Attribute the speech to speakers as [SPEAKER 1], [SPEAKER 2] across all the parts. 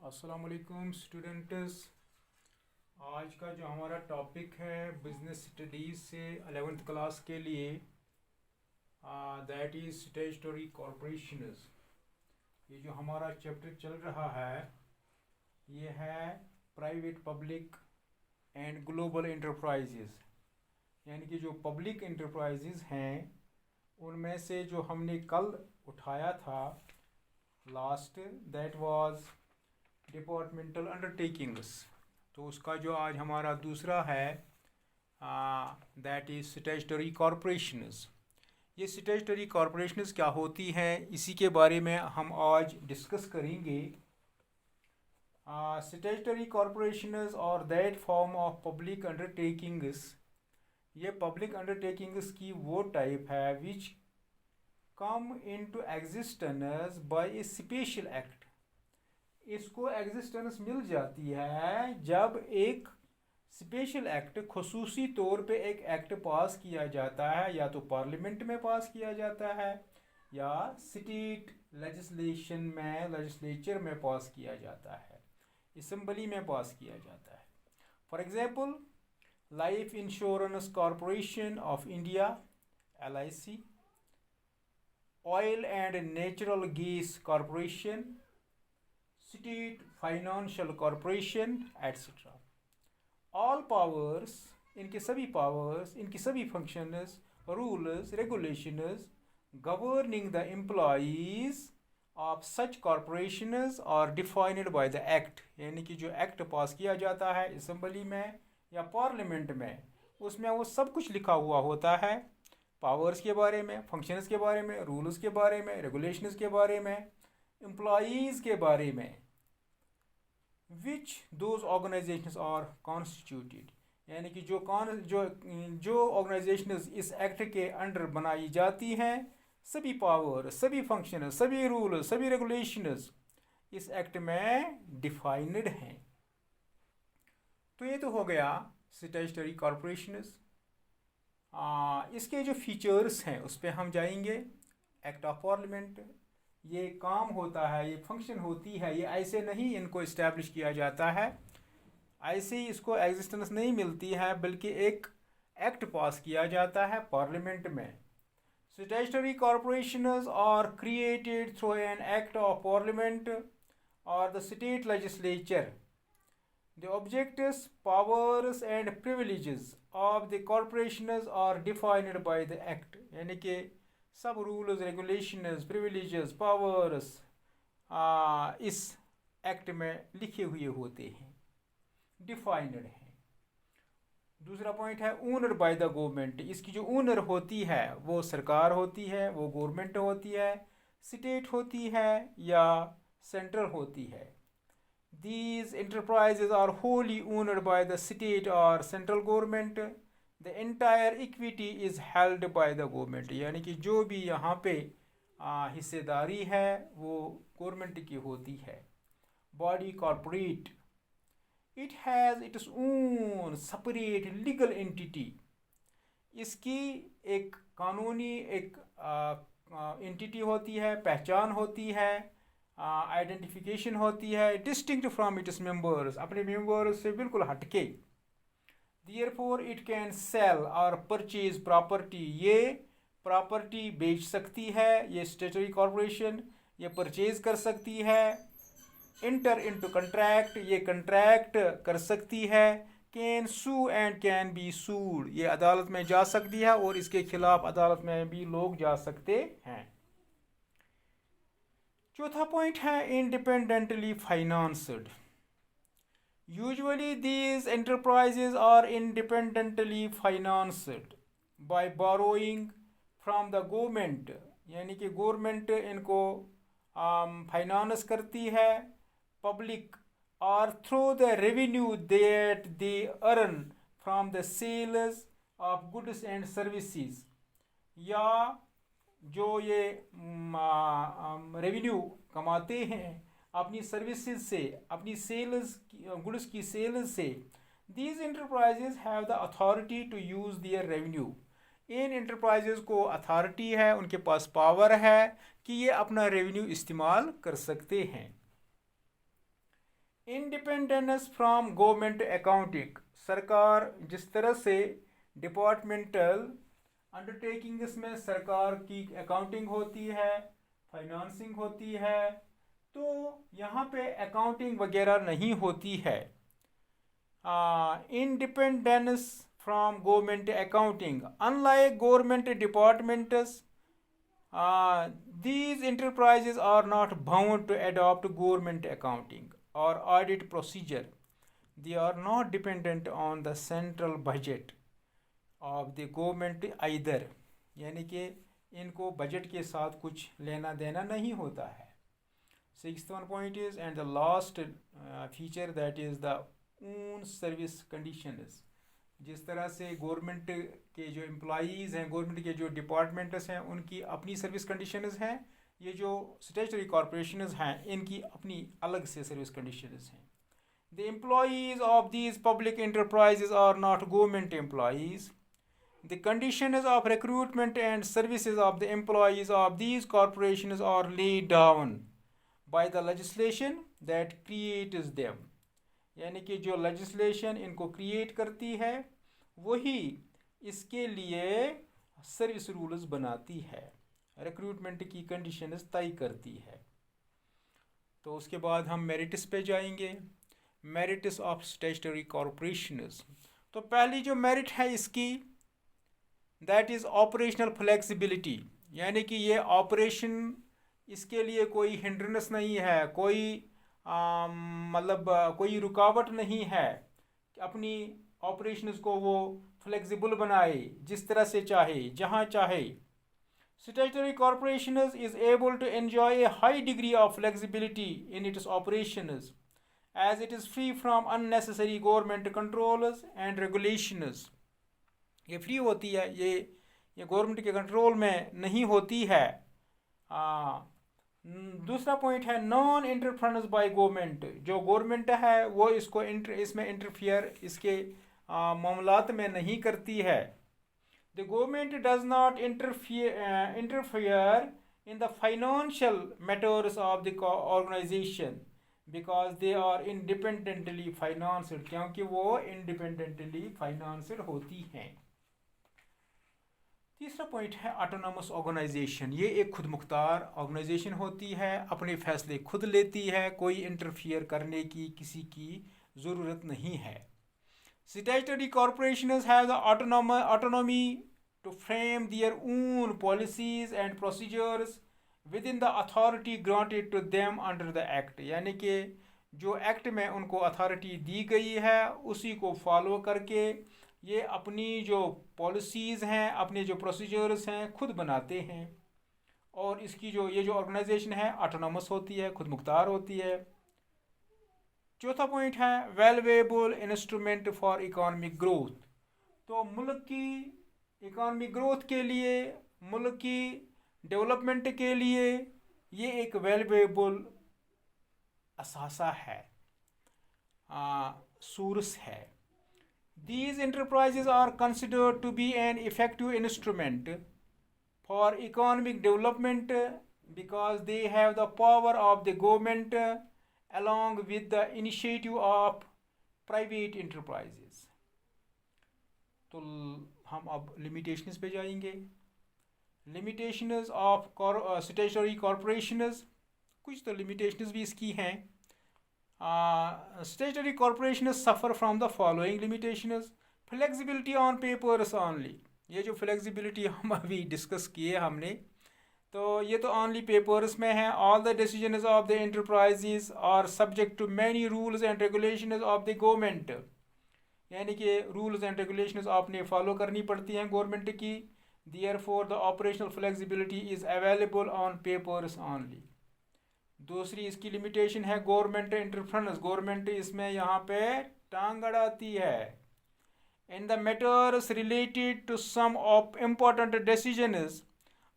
[SPEAKER 1] अस्सलाम वालेकुम स्टूडेंट्स। आज का जो हमारा टॉपिक है बिजनेस स्टडीज़ से 11th क्लास के लिए, दैट इज़ स्टैट्यूटरी कॉरपोरेशंस। ये जो हमारा चैप्टर चल रहा है ये है private, public and global enterprises. यानी कि जो पब्लिक इंटरप्राइजेज़ हैं उनमें से जो हमने कल उठाया था last, that was departmental undertakings. तो उसका जो आज हमारा दूसरा है दैट इज़ स्टैट्यूटरी कॉरपोरेशंस। ये स्टैट्यूटरी कॉरपोरेशंस क्या होती हैं इसी के बारे में हम आज डिस्कस करेंगे। स्टैट्यूटरी कॉरपोरेशंस और that form of public undertakings, ये पब्लिक अंडरटेकिंग्स की वो टाइप है विच कम इनटू एग्जिस्टेंस बाय ए स्पेशल एक्ट। इसको एग्जिस्टेंस मिल जाती है जब एक स्पेशल एक्ट, खसूसी तौर पे एक एक्ट पास किया जाता है, या तो पार्लियामेंट में पास किया जाता है या स्टेट लेजिस्लेचर में पास किया जाता है, असेंबली में पास किया जाता है। For example, life insurance corporation of India LIC, oil and natural gas corporation, state financial corporation etcetera. All powers, इनके सभी पावर्स, इनकी सभी functions, rules, regulations governing the employees of such corporations are defined by the act. यानी कि जो act पास किया जाता है असेंबली में या पार्लियामेंट में, उसमें वो सब कुछ लिखा हुआ होता है, पावर्स के बारे में, फंक्शंस के बारे में, रूल्स के बारे में, रेगुलेशंस के बारे में, एम्प्लॉइज़ के बारे में, विच दोज ऑर्गेनाइजेशंस आर कॉन्स्टिट्यूटेड। यानी कि जो ऑर्गेनाइजेशंस इस एक्ट के अंडर बनाई जाती हैं, सभी पावर, सभी फंक्शन, सभी रूल, सभी रेगुलेशंस इस एक्ट में डिफाइंड हैं। तो ये तो हो गया स्टैट्यूटरी कॉरपोरेशंस। इसके जो फीचर्स हैं उस पर हम जाएंगे। एक्ट ऑफ पार्लियामेंट, ये काम होता है, ये फंक्शन होती है, ये ऐसे नहीं इनको इस्टेब्लिश किया जाता है, ऐसे ही इसको एग्जिस्टेंस नहीं मिलती है, बल्कि एक एक्ट पास किया जाता है पार्लियामेंट में। Statutory corporations are created through an act of parliament और the state legislature. The objectives, powers and privileges of the corporations are defined by the act। यानी कि सब रूल्स, रेगुलेशंस, प्रिविलेजेस, पावर्स इस act में लिखे हुए होते हैं, डिफाइंड हैं। दूसरा पॉइंट है ओनर बाय द गवर्नमेंट। इसकी जो ओनर होती है वो सरकार होती है, वो गवर्नमेंट होती है, स्टेट होती है या सेंट्रल होती है। These enterprises are wholly owned by the state or central government. The entire equity is held by the government। यानी कि जो भी यहाँ पे हिस्सेदारी है वो गवर्नमेंट की होती है। Body corporate, it has its own separate legal entity। इसकी एक कानूनी एक एंटिटी होती है, पहचान होती है, आइडेंटिफिकेशन होती है, डिस्टिंक्ट फ्रॉम इट्स मेंबर्स, अपने मेंबर्स से बिल्कुल हटके। देयरफॉर इट कैन सेल और परचेज प्रॉपर्टी, ये प्रॉपर्टी बेच सकती है, ये स्टैट्यूटरी कॉरपोरेशन ये परचेज कर सकती है। इंटर इनटू कंट्रैक्ट, ये कंट्रैक्ट कर सकती है। Can sue and can be sued, ये अदालत में जा सकती है और इसके खिलाफ अदालत में भी लोग जा सकते हैं। चौथा पॉइंट है independently financed. Usually these enterprises are independently financed by borrowing from the government. यानी कि गवर्नमेंट इनको फाइनेंस करती है, पब्लिक, और through the revenue that they earn from the sales of goods and services. या जो ये रेवेन्यू कमाते हैं अपनी सर्विसेज से, अपनी सेल्स, गुड्स की सेल्स से। These enterprises have the authority to use their revenue. इन इंटरप्राइजेज को अथॉरिटी है, उनके पास पावर है कि ये अपना रेवेन्यू इस्तेमाल कर सकते हैं। इंडिपेंडेंस फ्रॉम गवर्नमेंट अकाउंटिंग, सरकार जिस तरह से डिपार्टमेंटल अंडरटेकिंग्स में सरकार की अकाउंटिंग होती है, फाइनेंसिंग होती है, तो यहाँ पे अकाउंटिंग वगैरह नहीं होती है. Independence from government accounting, unlike government departments, these enterprises are not bound to adopt government accounting or audit procedure. They are not dependent on the central budget of the government either. यानी कि इनको budget के साथ कुछ लेना देना नहीं होता है. Sixth one point is, and the last feature, that is the own service conditions. जिस तरह से गवर्नमेंट के जो एम्प्लॉयज़ हैं, गवर्नमेंट के जो डिपार्टमेंट्स हैं, उनकी अपनी सर्विस कंडीशंस हैं, ये जो स्टैट्यूटरी कॉरपोरेशंस हैं इनकी अपनी अलग से सर्विस कंडीशंस हैं. The employees of these public enterprises are not government employees. The conditions of recruitment and services of the employees of these corporations are laid down by the legislation that creates them. यानी कि जो legislation इनको create करती है वही इसके लिए service rules बनाती है, रिक्रूटमेंट की कंडीशंस तय करती है. तो उसके बाद हम मेरिट्स पे जाएंगे. Merits of statutory corporations. तो पहली जो मेरिट है इसकी, दैट इज़ ऑपरेशनल फ्लेक्सिबिलिटी. यानी कि ये ऑपरेशन, इसके लिए कोई हिंड्रेंस नहीं है, कोई मतलब कोई रुकावट नहीं है. अपनी ऑपरेशंस को वो फ्लेक्सिबल बनाए, जिस तरह से चाहे, जहाँ चाहे. Statutory corporations is able to enjoy a high degree of flexibility in its operations, as it is free from unnecessary government controls and regulations. ये फ्री होती है, ये गवर्नमेंट के कंट्रोल में नहीं होती है. दूसरा पॉइंट है नॉन इंटरफेरेंस बाय गवर्नमेंट. जो गवर्नमेंट है वो इसमें इंटरफियर, इसके मामलात में नहीं करती है. The government does not interfere in the financial matters of the organization because they are independently financed, क्योंकि वो independently financed होती हैं. तीसरा पॉइंट है ऑटोनॉमस ऑर्गेनाइजेशन. ये एक खुद मुख्तार ऑर्गेनाइजेशन होती है, अपने फैसले खुद लेती है, कोई इंटरफियर करने की किसी की ज़रूरत नहीं है. Statutory corporations have the autonomy to frame their own policies and procedures within the authority granted to them under the act. यानी कि जो एक्ट में उनको अथॉरिटी दी गई है उसी को फॉलो करके ये अपनी जो पॉलिसीज़ हैं, अपने जो प्रोसीजर्स हैं खुद बनाते हैं. और इसकी जो ये जो ऑर्गेनाइजेशन है ऑटोनॉमस होती है, खुद मुख्तार होती है. चौथा पॉइंट है valuable instrument for economic growth. तो मुल्क की इकोनॉमिक ग्रोथ के लिए, मुल्क की डेवलपमेंट के लिए ये एक वैल्यूएबल असासा है, सोर्स है. These enterprises are considered to be an effective instrument for economic development because they have the power of the government along with the initiative of private enterprises. तो हम अब limitations पे जाएंगे. Limitations of statutory corporations, कुछ तो limitations भी इसकी हैं. Statutory corporations suffer from the following limitations. Flexibility on papers only. ये जो flexibility हम अभी डिस्कस किए हमने, तो ये तो only papers में है. All the decisions of the enterprises are subject to many rules and regulations of the government. यानी कि rules and regulations आपने फॉलो करनी पड़ती हैं गवर्नमेंट की. Therefore the operational flexibility is available on papers only. दूसरी इसकी लिमिटेशन है गवर्नमेंट इंटरफेरेंस. गवर्नमेंट इसमें यहाँ पे टांग अड़ाती है. In the matters related to some of important decisions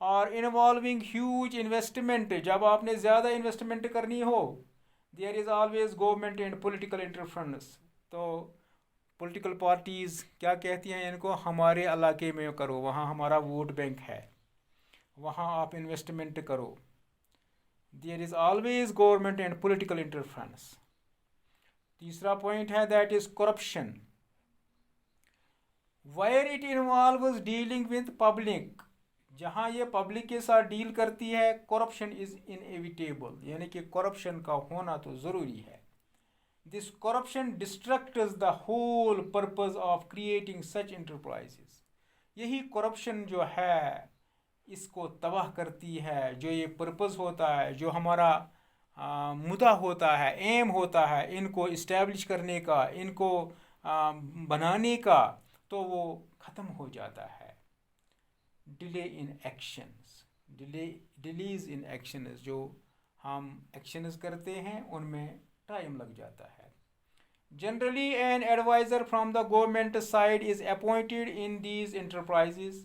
[SPEAKER 1] और इन्वॉल्विंग ह्यूज इन्वेस्टमेंट. जब आपने ज़्यादा इन्वेस्टमेंट करनी हो, there is always government and political interference. तो पॉलिटिकल पार्टीज़ क्या कहती हैं इनको, हमारे इलाके में करो, वहाँ हमारा वोट बैंक है, वहाँ आप इन्वेस्टमेंट करो. There is always government and political interference. तीसरा पॉइंट है that is corruption, where it involves dealing with public, जहाँ ये पब्लिक के साथ डील करती है, करप्शन इज इनएविटेबल, यानी कि करप्शन का होना तो ज़रूरी है। This corruption destructs the whole purpose of creating such enterprises, यही करप्शन जो है इसको तबाह करती है, जो ये पर्पस होता है, जो हमारा मुद्दा होता है, एम होता है इनको इस्टेब्लिश करने का, इनको बनाने का, तो वो ख़त्म हो जाता है। Delay in actions, delays in actions, जो हम एक्शंस करते हैं उनमें टाइम लग जाता है। Generally an adviser from the government side is appointed in these enterprises,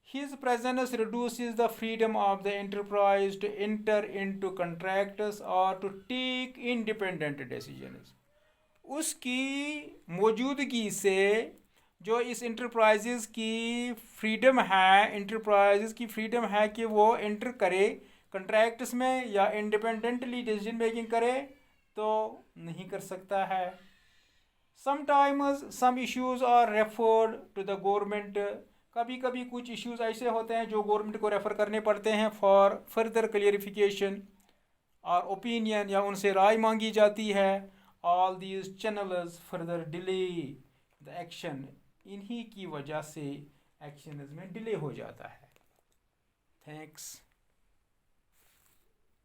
[SPEAKER 1] his presence reduces the freedom of the enterprise to enter into contracts or to take independent decisions, उसकी मौजूदगी से जो इस इंटरप्राइजेज़ की freedom है, enterprises की freedom है कि वो एंटर करे कंट्रैक्ट्स में या इंडिपेंडेंटली डिसीजन मेकिंग करे, तो नहीं कर सकता है। Sometimes some issues are referred to the government, कभी कभी कुछ इश्यूज ऐसे होते हैं जो गवर्नमेंट को रेफ़र करने पड़ते हैं फॉर फर्दर क्लियरिफिकेशन और ओपिनियन, या उनसे राय मांगी जाती है। All these channels further delay the action, इन्हीं की वजह से एक्शन में डिले हो जाता है। थैंक्स।